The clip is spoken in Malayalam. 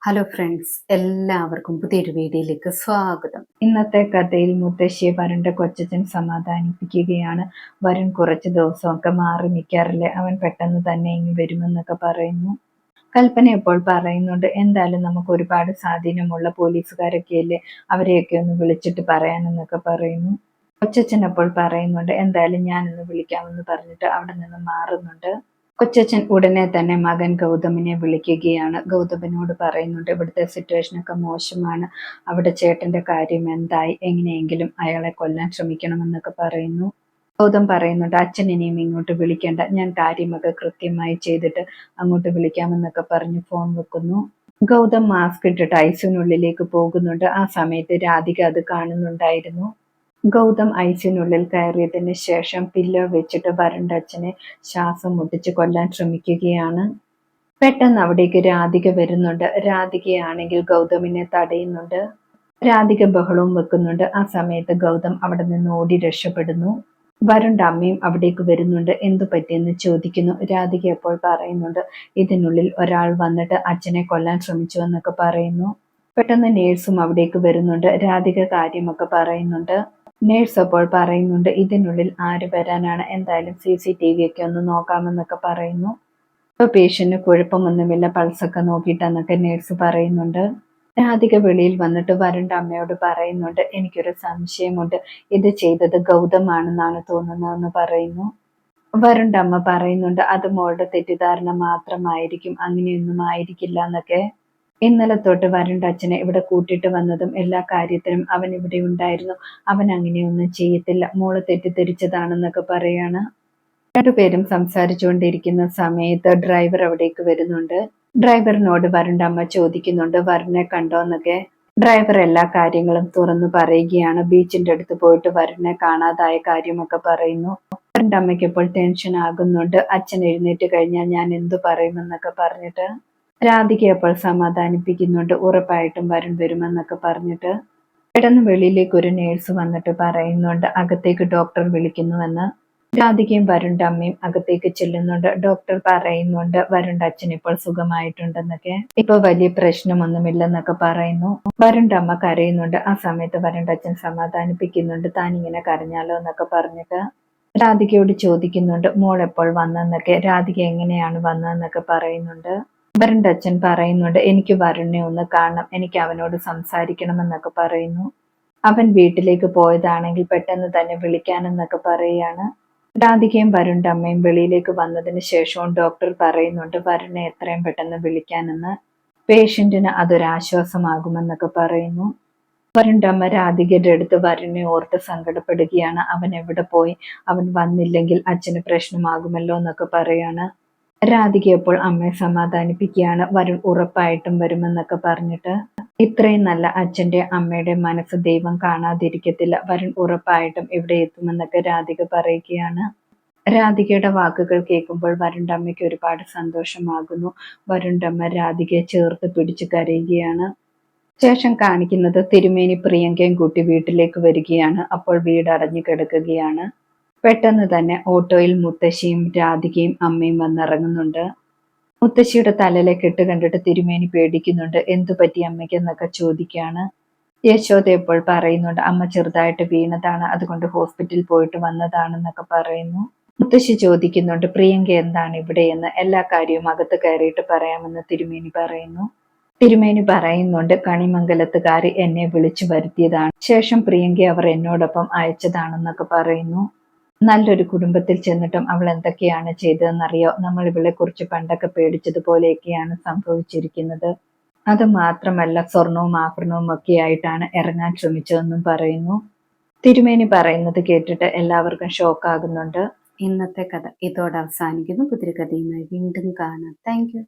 ഹലോ ഫ്രണ്ട്സ്, എല്ലാവർക്കും പുതിയൊരു വീഡിയോയിലേക്ക് സ്വാഗതം. ഇന്നത്തെ കഥയിൽ മുത്തശ്ശിയെ വരുണിന്റെ കൊച്ചച്ഛൻ സമാധാനിപ്പിക്കുകയാണ്. വരുൺ കുറച്ച് ദിവസമൊക്കെ മാറി നിൽക്കാറില്ലേ, അവൻ പെട്ടെന്ന് തന്നെ ഇങ്ങ് വരുമെന്നൊക്കെ പറയുന്നു. കൽപ്പന ഇപ്പോൾ പറയുന്നുണ്ട്, എന്തായാലും നമുക്ക് ഒരുപാട് സ്വാധീനമുള്ള പോലീസുകാരൊക്കെയല്ലേ, അവരെയൊക്കെ ഒന്ന് വിളിച്ചിട്ട് പറയാനെന്നൊക്കെ പറയുന്നു. കൊച്ചച്ഛൻ അപ്പോൾ പറയുന്നുണ്ട്, എന്തായാലും ഞാനൊന്ന് വിളിക്കാമെന്ന് പറഞ്ഞിട്ട് അവിടെ നിന്ന് മാറുന്നുണ്ട്. കൊച്ചച്ഛൻ ഉടനെ തന്നെ മകൻ ഗൗതമിനെ വിളിക്കുകയാണ്. ഗൗതമിനോട് പറയുന്നുണ്ട്, ഇവിടുത്തെ സിറ്റുവേഷനൊക്കെ മോശമാണ്, അവിടെ ചേട്ടന്റെ കാര്യം എന്തായി, എങ്ങനെയെങ്കിലും അയാളെ കൊല്ലാൻ ശ്രമിക്കണമെന്നൊക്കെ പറയുന്നു. ഗൗതം പറയുന്നുണ്ട്, അച്ഛൻ ഇനിയും ഇങ്ങോട്ട് വിളിക്കേണ്ട, ഞാൻ കാര്യമൊക്കെ കൃത്യമായി ചെയ്തിട്ട് അങ്ങോട്ട് വിളിക്കാമെന്നൊക്കെ പറഞ്ഞ് ഫോൺ വെക്കുന്നു. ഗൗതം മാസ്ക് ഇട്ടിട്ട് ഐസിയുനുള്ളിലേക്ക് പോകുന്നുണ്ട്. ആ സമയത്ത് രാധിക അത് കാണുന്നുണ്ടായിരുന്നു. ഗൗതം ഐസിയുനുള്ളിൽ കയറിയതിന് ശേഷം പില്ലോ വെച്ചിട്ട് വരുണിന്റെ അച്ഛനെ ശ്വാസം മുട്ടിച്ച് കൊല്ലാൻ ശ്രമിക്കുകയാണ്. പെട്ടെന്ന് അവിടേക്ക് രാധിക വരുന്നുണ്ട്. രാധികയാണെങ്കിൽ ഗൗതമിനെ തടയുന്നുണ്ട്. രാധിക ബഹളവും വെക്കുന്നുണ്ട്. ആ സമയത്ത് ഗൗതം അവിടെ നിന്ന് ഓടി രക്ഷപ്പെടുന്നു. വരുണിന്റെ അമ്മയും അവിടേക്ക് വരുന്നുണ്ട്. എന്തു പറ്റിയെന്ന് ചോദിക്കുന്നു. രാധിക അപ്പോൾ പറയുന്നുണ്ട്, ഇതിനുള്ളിൽ ഒരാൾ വന്നിട്ട് അച്ഛനെ കൊല്ലാൻ ശ്രമിച്ചു എന്നൊക്കെ പറയുന്നു. പെട്ടെന്ന് നേഴ്സും അവിടേക്ക് വരുന്നുണ്ട്. രാധിക കാര്യമൊക്കെ പറയുന്നുണ്ട്. നേഴ്സ് അപ്പോൾ പറയുന്നുണ്ട്, ഇതിനുള്ളിൽ ആര് വരാനാണ്, എന്തായാലും CCTV ഒക്കെ ഒന്ന് നോക്കാമെന്നൊക്കെ പറയുന്നു. ഇപ്പൊ പേഷ്യന്റിന് കുഴപ്പമൊന്നുമില്ല, പൾസൊക്കെ നോക്കിയിട്ടെന്നൊക്കെ നേഴ്സ് പറയുന്നുണ്ട്. രാധിക വെളിയിൽ വന്നിട്ട് വരുണിന്റെ അമ്മയോട് പറയുന്നുണ്ട്, എനിക്കൊരു സംശയമുണ്ട്, ഇത് ചെയ്തത് ഗൗതമാണെന്നാണ് തോന്നുന്നതെന്ന് പറയുന്നു. വരുണിന്റെ അമ്മ പറയുന്നുണ്ട്, അത് മോളുടെ തെറ്റിദ്ധാരണ മാത്രമായിരിക്കും, അങ്ങനെയൊന്നും ആയിരിക്കില്ല എന്നൊക്കെ. ഇന്നലെ തൊട്ട് വരുണിന്റെ അച്ഛനെ ഇവിടെ കൂട്ടിയിട്ട് വന്നതും എല്ലാ കാര്യത്തിനും അവൻ ഇവിടെ ഉണ്ടായിരുന്നു, അവൻ അങ്ങനെയൊന്നും ചെയ്യത്തില്ല, മോള് തെറ്റിദ്ധരിച്ചതാണെന്നൊക്കെ പറയാണ്. രണ്ടുപേരും സംസാരിച്ചുകൊണ്ടിരിക്കുന്ന സമയത്ത് ഡ്രൈവർ അവിടേക്ക് വരുന്നുണ്ട്. ഡ്രൈവറിനോട് വരുണിന്റെ അമ്മ ചോദിക്കുന്നുണ്ട്, വരുണിനെ കണ്ടോ എന്നൊക്കെ. ഡ്രൈവർ എല്ലാ കാര്യങ്ങളും തുറന്നു പറയുകയാണ്. ബീച്ചിന്റെ അടുത്ത് പോയിട്ട് വരുണിനെ കാണാതായ കാര്യമൊക്കെ പറയുന്നു. വരുണിന്റെ അമ്മയ്ക്ക് ഇപ്പോൾ ടെൻഷൻ ആകുന്നുണ്ട്. അച്ഛൻ എഴുന്നേറ്റ് കഴിഞ്ഞാൽ ഞാൻ എന്തു പറയുമെന്നൊക്കെ പറഞ്ഞിട്ട്. രാധിക അപ്പോൾ സമാധാനിപ്പിക്കുന്നുണ്ട്, ഉറപ്പായിട്ടും വരുൺ വരുമെന്നൊക്കെ പറഞ്ഞിട്ട്. പെട്ടെന്ന് വെളിയിലേക്ക് ഒരു നേഴ്സ് വന്നിട്ട് പറയുന്നുണ്ട്, അകത്തേക്ക് ഡോക്ടർ വിളിക്കുന്നുവെന്ന്. രാധികയും വരുണിന്റെ അമ്മയും അകത്തേക്ക് ചെല്ലുന്നുണ്ട്. ഡോക്ടർ പറയുന്നുണ്ട്, വരുണിന്റെ അച്ഛൻ ഇപ്പോൾ സുഖമായിട്ടുണ്ടെന്നൊക്കെ, ഇപ്പൊ വലിയ പ്രശ്നമൊന്നുമില്ലെന്നൊക്കെ പറയുന്നു. വരുണിന്റെ അമ്മ കരയുന്നുണ്ട്. ആ സമയത്ത് വരുണിന്റെ അച്ഛൻ സമാധാനിപ്പിക്കുന്നുണ്ട്, താൻ ഇങ്ങനെ കരഞ്ഞാലോ എന്നൊക്കെ പറഞ്ഞിട്ട്. രാധികയോട് ചോദിക്കുന്നുണ്ട്, മോൾ എപ്പോൾ വന്നെന്നൊക്കെ. രാധിക എങ്ങനെയാണ് വന്നതെന്നൊക്കെ പറയുന്നുണ്ട്. വരുണിന്റെ അച്ഛൻ പറയുന്നുണ്ട്, എനിക്ക് വരുണിനെ ഒന്ന് കാണണം, എനിക്ക് അവനോട് സംസാരിക്കണമെന്നൊക്കെ പറയുന്നു. അവൻ വീട്ടിലേക്ക് പോയതാണെങ്കിൽ പെട്ടെന്ന് തന്നെ വിളിക്കാനെന്നൊക്കെ പറയുകയാണ്. രാധികയും വരുണിന്റെ അമ്മയും വെളിയിലേക്ക് വന്നതിന് ശേഷവും ഡോക്ടർ പറയുന്നുണ്ട്, വരുണിനെ എത്രയും പെട്ടെന്ന് വിളിക്കാനെന്ന്, പേഷ്യന്റിന് അതൊരാശ്വാസമാകുമെന്നൊക്കെ പറയുന്നു. വരുണിന്റെ അമ്മ രാധികയുടെ അടുത്ത് വരുണിനെ ഓർത്ത് സങ്കടപ്പെടുകയാണ്. അവൻ എവിടെ പോയി, അവൻ വന്നില്ലെങ്കിൽ അച്ഛന് പ്രശ്നമാകുമല്ലോ എന്നൊക്കെ പറയാണ്. രാധിക അപ്പോൾ അമ്മയെ സമാധാനിപ്പിക്കുകയാണ്. വരുൺ ഉറപ്പായിട്ടും വരുമെന്നൊക്കെ പറഞ്ഞിട്ട്. ഇത്രയും നല്ല അച്ഛന്റെ അമ്മയുടെ മനസ്സ് ദൈവം കാണാതിരിക്കത്തില്ല, വരുൺ ഉറപ്പായിട്ടും ഇവിടെ എത്തുമെന്നൊക്കെ രാധിക പറയുകയാണ്. രാധികയുടെ വാക്കുകൾ കേൾക്കുമ്പോൾ വരുണിന്റെ അമ്മയ്ക്ക് ഒരുപാട് സന്തോഷമാകുന്നു. വരുണിന്റെ അമ്മ രാധികയെ ചേർത്ത് പിടിച്ച് കരയുകയാണ്. ശേഷം കാണിക്കുന്നത് തിരുമേനി പ്രിയങ്കയും കൂട്ടി വീട്ടിലേക്ക് വരികയാണ്. അപ്പോൾ വീട് അടഞ്ഞു കിടക്കുകയാണ്. പെട്ടെന്ന് തന്നെ ഓട്ടോയിൽ മുത്തശ്ശിയും രാധികയും അമ്മയും വന്നിറങ്ങുന്നുണ്ട്. മുത്തശ്ശിയുടെ തലയിലെ കെട്ട് കണ്ടിട്ട് തിരുമേനി പേടിക്കുന്നുണ്ട്. എന്തു പറ്റി അമ്മയ്ക്ക് എന്നൊക്കെ ചോദിക്കുകയാണ്. യശോദ എപ്പോൾ പറയുന്നുണ്ട്, അമ്മ ചെറുതായിട്ട് വീണതാണ്, അതുകൊണ്ട് ഹോസ്പിറ്റലിൽ പോയിട്ട് വന്നതാണെന്നൊക്കെ പറയുന്നു. മുത്തശ്ശി ചോദിക്കുന്നുണ്ട്, പ്രിയങ്ക എന്താണ് ഇവിടെയെന്ന്. എല്ലാ കാര്യവും അകത്ത് കയറിയിട്ട് പറയാമെന്ന് തിരുമേനി പറയുന്നു. തിരുമേനി പറയുന്നുണ്ട്, കണിമംഗലത്തുകാർ എന്നെ വിളിച്ചു വരുത്തിയതാണ്, ശേഷം പ്രിയങ്ക അവർ എന്നോടൊപ്പം അയച്ചതാണെന്നൊക്കെ പറയുന്നു. നല്ലൊരു കുടുംബത്തിൽ ചെന്നിട്ടും അവൾ എന്തൊക്കെയാണ് ചെയ്തതെന്നറിയോ, നമ്മൾ ഇവളെ കുറിച്ച് പണ്ടൊക്കെ പേടിച്ചതുപോലെയൊക്കെയാണ് സംഭവിച്ചിരിക്കുന്നത്. അത് മാത്രമല്ല, സ്വർണവും ആഭരണവും ഒക്കെ ആയിട്ടാണ് ഇറങ്ങാൻ ശ്രമിച്ചതെന്നും പറയുന്നു. തിരുമേനി പറയുന്നത് കേട്ടിട്ട് എല്ലാവർക്കും ഷോക്കാകുന്നുണ്ട്. ഇന്നത്തെ കഥ ഇതോടെ അവസാനിക്കുന്നു. പുതിയ കഥയുമായി വീണ്ടും കാണാം. Thank you.